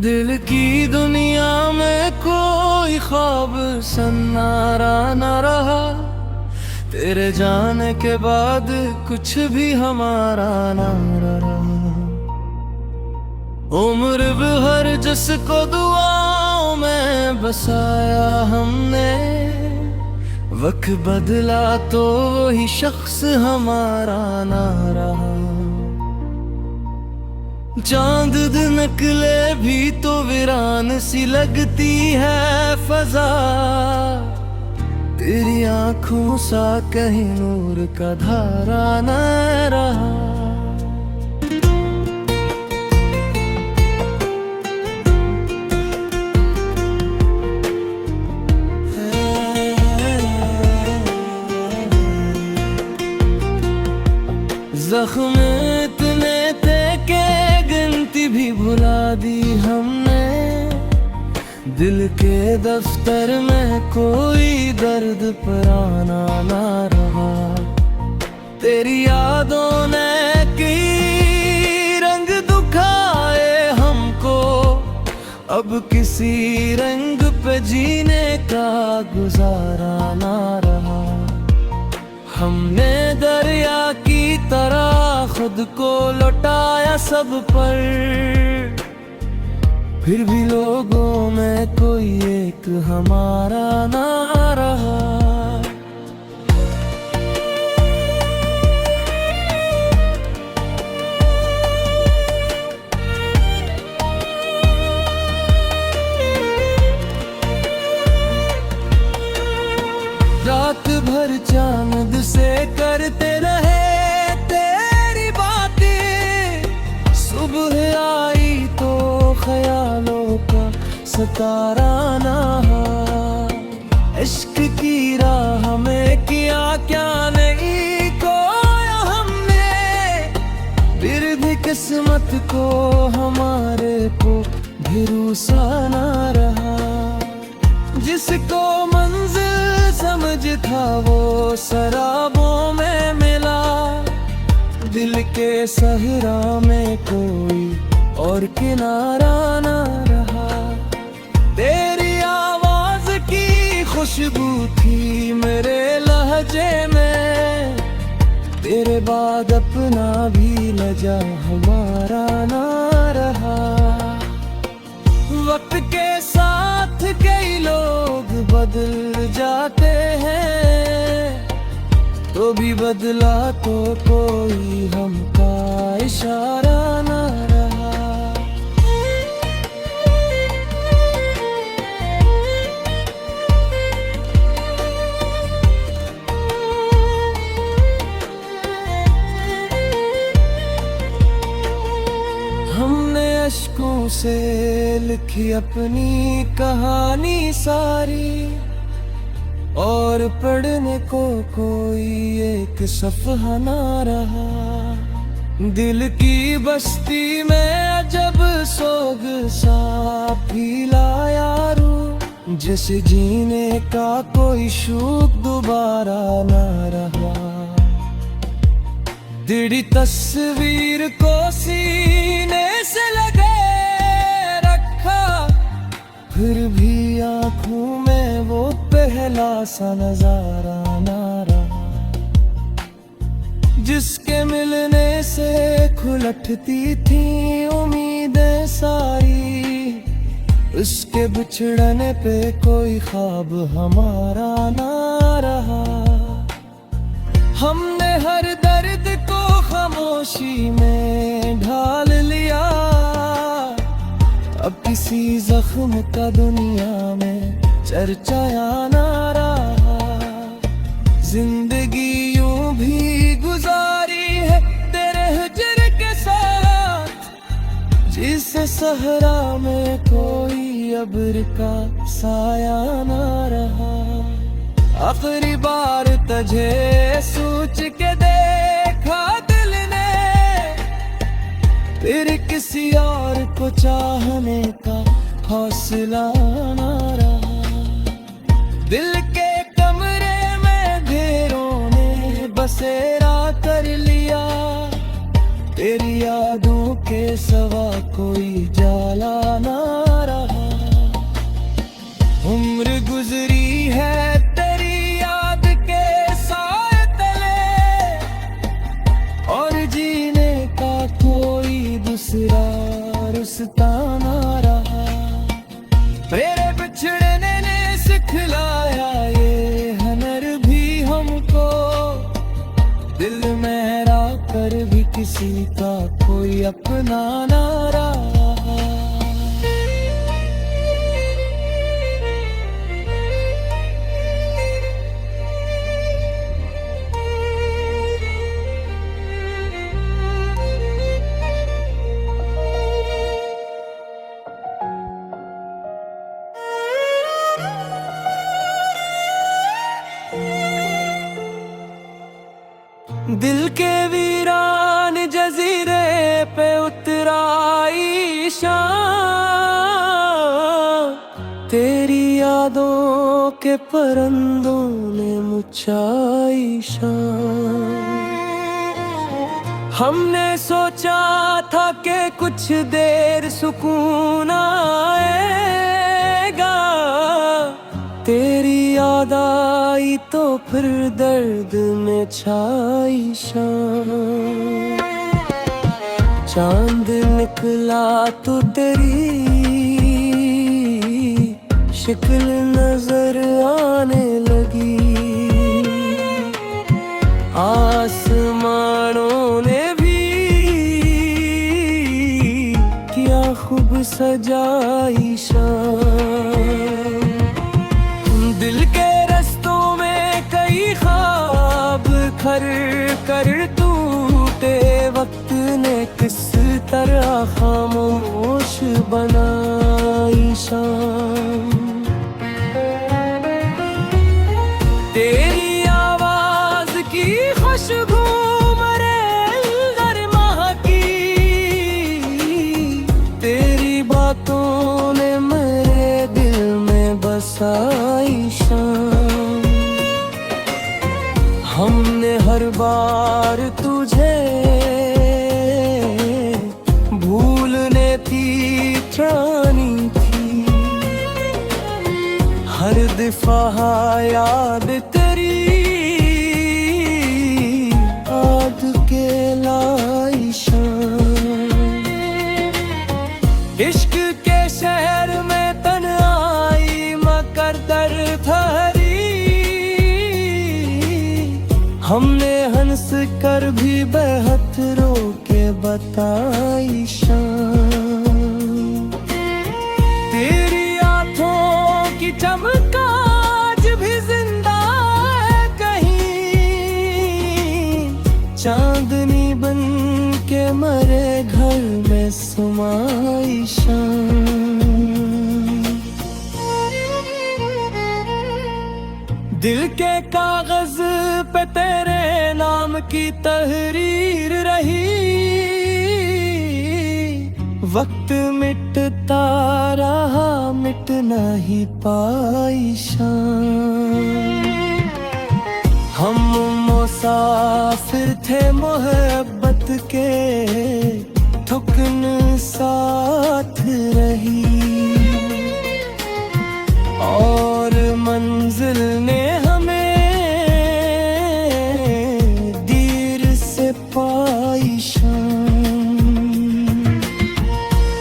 दिल की दुनिया में कोई ख्वाब सन्नारा न रहा, तेरे जाने के बाद कुछ भी हमारा ना रहा। उम्र भर जिसको दुआओं में बसाया हमने, वक्त बदला तो वही शख्स हमारा ना रहा। चांद दिन निकले भी तो वीरान सी लगती है फजा, तेरी आंखों सा कहीं नूर का धारा न रहा। जख्म इतने थे के गिनती भी भुला दी हमने, दिल के दफ्तर में कोई दर्द पुराना ना रहा। तेरी यादों ने की रंग दुखाए हमको, अब किसी रंग पे जीने का गुजारा ना रहा। हमने दरिया की तरह खुद को लौटाया सब पर, फिर भी लोगों में कोई एक हमारा ना रहा। रात भर चांद से करते रहे तेरी बातें, सुबह आई तो ख्यालों का सतारा ना। इश्क की राह में किया क्या नहीं खोया हमने, फिर भी किस्मत को हमारे को भरोसा ना रहा। जिसको मंजिल समझ था वो शराबों में मिला, दिल के सहरा में कोई और किनारा ना रहा। तेरी आवाज की खुशबू थी मेरे लहजे में, तेरे बाद अपना भी लजा हमारा ना रहा। वक्त के साथ कई लोग बदल जाते हैं, तो भी बदला तो कोई हमका इशारा ना रहा। हमने अश्कों से लिखी अपनी कहानी सारी, और पढ़ने को कोई एक सफ़हा ना रहा। दिल की बस्ती में अजब सोग सा फीला यारो, जैसे जीने का कोई शौक दोबारा ना रहा। तेरी तस्वीर को सीने से लगे रखा, फिर भी आँखों में वो पहला सा नजारा ना रहा। जिसके मिलने से खुलटती थी उम्मीदें सारी, उसके बिछड़ने पे कोई ख्वाब हमारा ना रहा। हमने हर दर्द को खामोशी में ढाल लिया, अब किसी जख्म का दुनिया में चर्चा ना रहा। जिंदगी यूं भी गुजारी है तेरे हिज्र के साथ, जिसे सहरा में कोई अब्र का साया ना रहा। आखिरी बार तुझे सोच के देखा दिल ने, फिर किसी और को चाहने का हौसला ना रहा। दिल के कमरे में घेरों ने बसेरा कर लिया, तेरी यादों के सवा कोई जाला ना मेरे बिछड़ने ने सिखलाया ये हुनर भी हमको, दिल मेरा कर भी किसी का कोई अपना ना रहा। दिल के वीरान जजीरे पे उतराई शाम, तेरी यादों के परिंदों ने मुझाई शाम। हमने सोचा था कि कुछ देर सुकून आएगा, तेरी याद आई तो फिर दर्द में छाई शाम। चांद निकला तो तेरी शक्ल नजर आने लगी, आसमानों ने भी क्या खूब सजाई शाम। दिल के रस्तों में कई ख्वाब खर कर टूटे, वक्त ने किस तरह खामोश बनाई शाम। तेरी आवाज की खुशबू मरे अंदर महकी, तेरी बातों ने मेरे दिल में बसाई शाम। हमने हर बार तुझे भूलने की ठानी थी, हर दफा याद तेरी आद के लाई शाम। इश्क के शहर में तन्हाई मकर दर ठहरी, हमने हंस कर भी बेहद रो के बताई शाम। तेरी आँखों की चमक आज भी जिंदा है कहीं, चांदनी बन के मरे घर में समाई शाम। दिल के कागज पे तेरे नाम की तहरीर रही, वक्त मिटता रहा मिट नहीं पाई शाम। हम मुसाफिर थे मोहब्बत के, ठुकन साथ रही, और मंजिल ने हमें दीर से पाई शाम।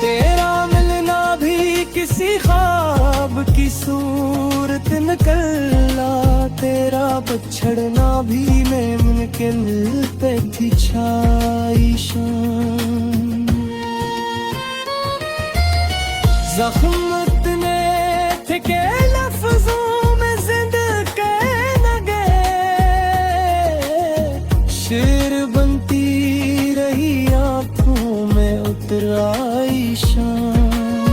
तेरा मिलना भी किसी ख्वाब की सूरत निकला, तेरा बिछड़ना भी मुमकिन पे थी छाई शाम। जख्म इतने थे के लफ्जों में जिंद के न गए, शेर बनती रही आंखों में उतराई शाम।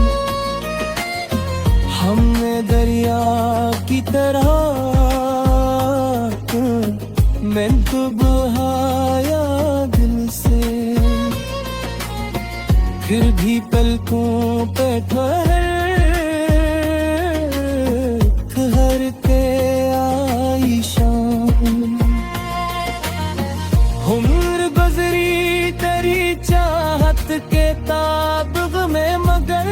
हमने दरिया की तरह मैं तो बहाया दिल से, फिर भी पलकों पे ठहरते आई शाम। उम्र गुजरी तेरी चाहत के ताबग में, मगर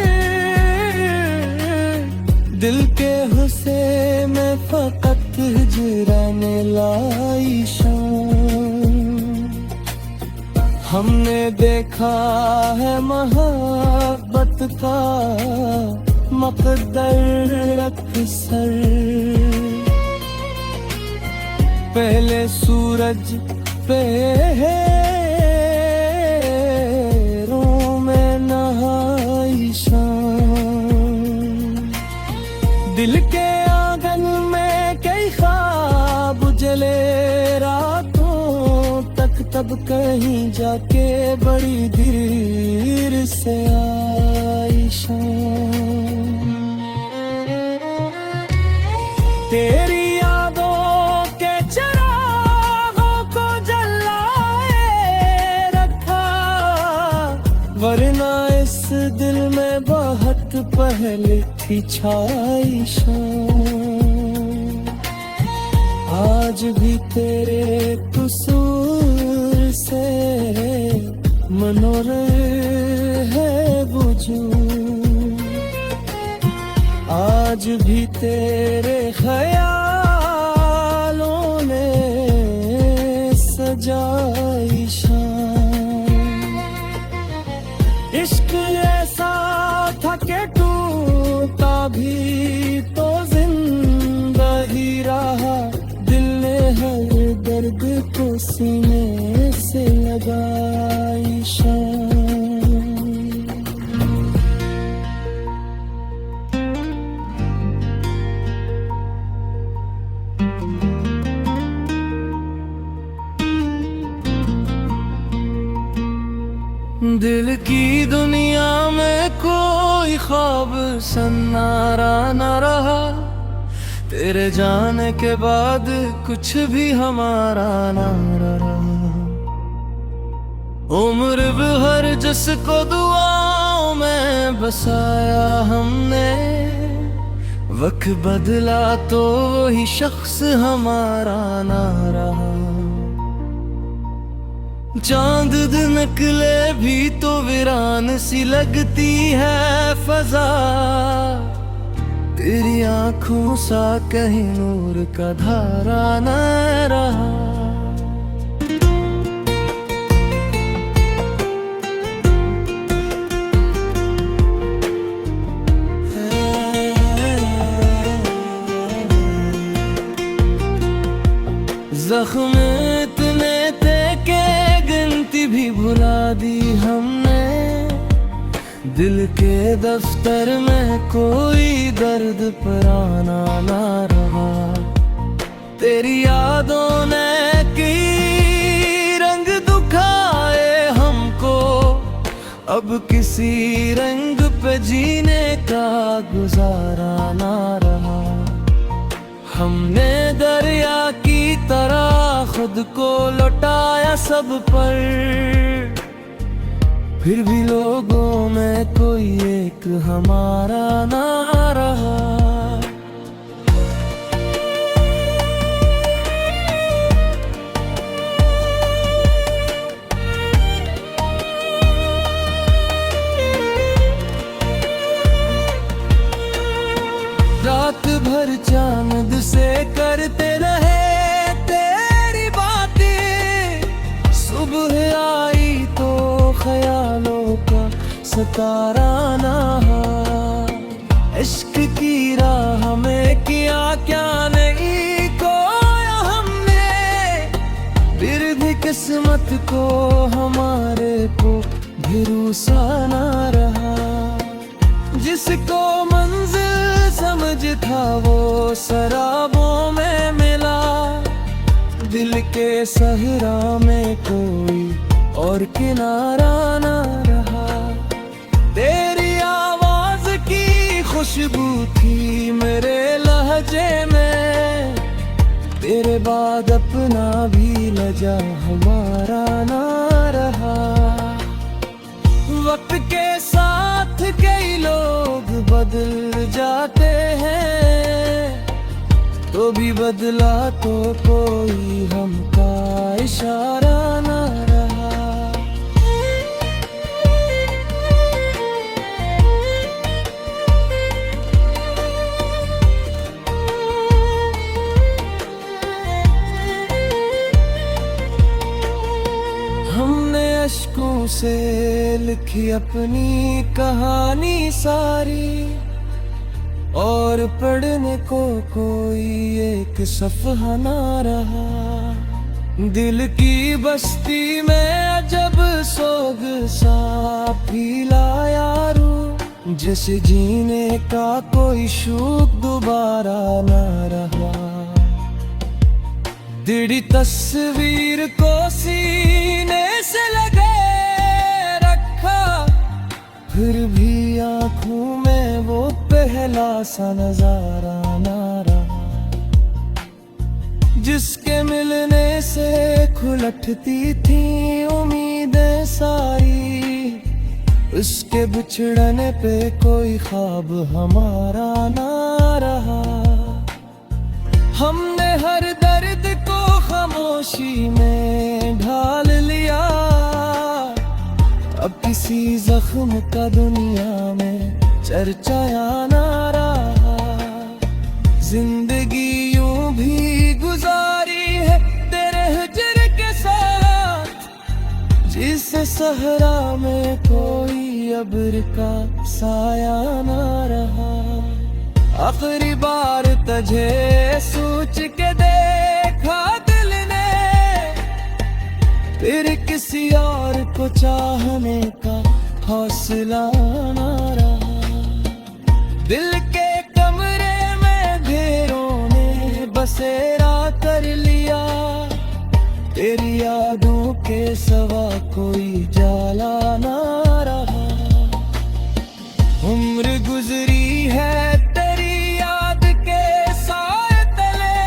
दिल के हुस्से में फकत हिजराने लाई शाम। हमने देखा है मोहब्बत का मकदर अक्सर पहले सूरज पैरों में नहाई शाम, दिल के आंगन में कई ख्वाब जले रातों तक, तब कहीं जाके बड़ी देर से आई शाम। तेरी यादों के चिरागों को जलाए रखा, वरना इस दिल में बहुत पहले थी छाई शाम। आज भी तेरे कसूर से मनोरे है वजूद, आज भी तेरे ख्यालों ने सजाई शाम। इश्क ऐसा था कि टूटा भी तो जिंदा ही रहा, दिल ने हर दर्द को सीने से लगाई शाम। दिल की दुनिया में कोई ख्वाब सन्नारा न रहा, तेरे जाने के बाद कुछ भी हमारा ना रहा। उम्र भर जिसको दुआओं में बसाया हमने, वक्त बदला तो वही शख्स हमारा ना रहा। चांद दिन निकले भी तो वीरान सी लगती है फजा, तेरी आंखों सा कहीं नूर का धारा न रहा। जख्म इतने थे के गिनती भी भुला दी हमने, दिल के दफ्तर में कोई दर्द पुराना ना रहा। तेरी यादों ने की रंग दुखाए हमको, अब किसी रंग पे जीने का गुजारा ना रहा। हमने दरिया की तरह खुद को लौटाया सब पर, फिर भी लोगों में कोई एक हमारा ना रहा। रात भर चांद से करते रहे तेरी बातें, सुबह आई तो ख्यालों का सतारा ना। इश्क की राह में किया क्या नहीं खोया हमने, फिर भी किस्मत को हमारे को भरोसा ना रहा। जिसको मंजिल समझ था वो शराबों में मिला, दिल के सहरा में कोई और किनारा ना रहा। तेरी आवाज की खुशबू थी मेरे लहजे में, तेरे बाद अपना भी लजा हमारा ना रहा। वक्त के साथ कई लोग बदल जाते हैं, तो भी बदला तो कोई हमका इशारा ना रहा। हमने अश्कों से लिखी अपनी कहानी सारी, और पढ़ने को कोई एक सफ़हा ना रहा। दिल की बस्ती में अजब सोग सा फीला यारू, जैसे जीने का कोई शौक दोबारा ना रहा। तेरी तस्वीर को सीने से लगे रखा, फिर भी आंखों में वो पहला सा नजारा ना रहा। जिसके मिलने से खुलटती थी उम्मीदें सारी, उसके बिछड़ने पे कोई ख्वाब हमारा ना रहा। हमने हर दर्द को खामोशी में ढाल लिया, अब किसी जख्म का दुनिया में चर्चा ना रहा। जिंदगी यूं भी गुजारी है तेरे हिज्र के साथ, जिसे सहरा में कोई अब्र का साया ना रहा। आखिरी बार तुझे सोच के देखा दिल ने, फिर किसी और को चाहने का हौसला ना रहा। दिल के कमरे में घेरों ने बसेरा कर लिया, तेरी यादों के सिवा कोई जाला ना रहा। उम्र गुजरी है तेरी याद के साए तले,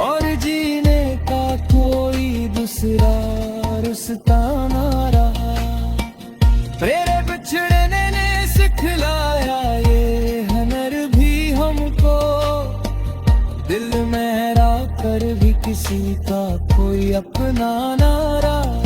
और जीने का कोई दूसरा रास्ता ना रहा। तेरे बिछड़ने ने सिखलाया ये हुनर भी हमको, दिल में कर भी किसी का कोई अपना ना रहा।